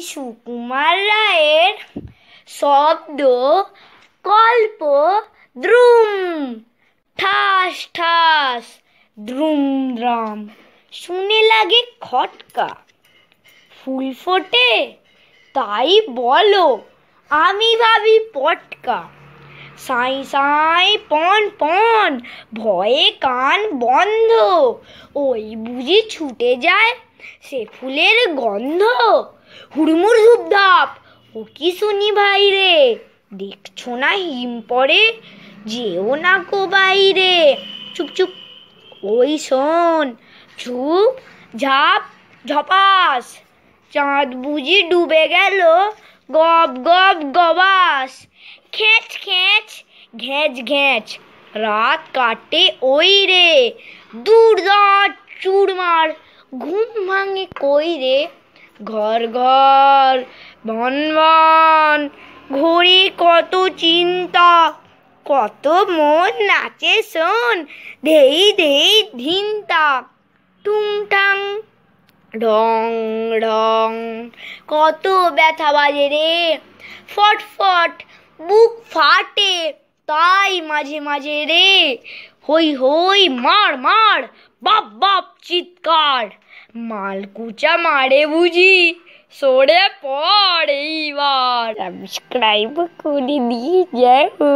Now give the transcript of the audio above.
সুকুমার রায়ের শব্দ কল্প দ্রুম ঠাস ঠাস দ্রুম দ্রাম, শুনে লাগে খটকা। ফুল ফোটে তাই বলো, আমি ভাবি পটকা। সাঁই সাঁই পন পন, ভয়ে কান বন্ধ, ওই বুঝি ছুটে যায় সে ফুলের গন্ধ। হুড়মুড় ধুপধাপ, ও কি শুনি ভাই রে, দেখছো না হিম পড়ে, যেও না কো বাইরে। চুপ চুপ, ওই শোন, ঝুপ ঝাপ ঝপাস, চাঁদ বুঝি ডুবে গেল গব গব গবাস। খেঁচ খেঁচ ঘেঁচ ঘেঁচ, রাত কাটে ওই রে, দূর দাঁত চুরমার, ঘুম ভাঙে কই রে। ঘর ঘর বন বন, ঘুরি কত চিন্তা, কত মন নাচে শোন, ধেই ধেই ধিনতা। টুংটাং ঢং ঢং, কত ব্যথা বাজে রে, ফটফট বুক ফাটে, তাই মাঝে মাঝে রে। হই হই মার মার, বাপ বাপ চিৎকার, মালকুচা মারে বুঝি, সরে পড় এইবার। সাবস্ক্রাইব করে দিয়ে যাও।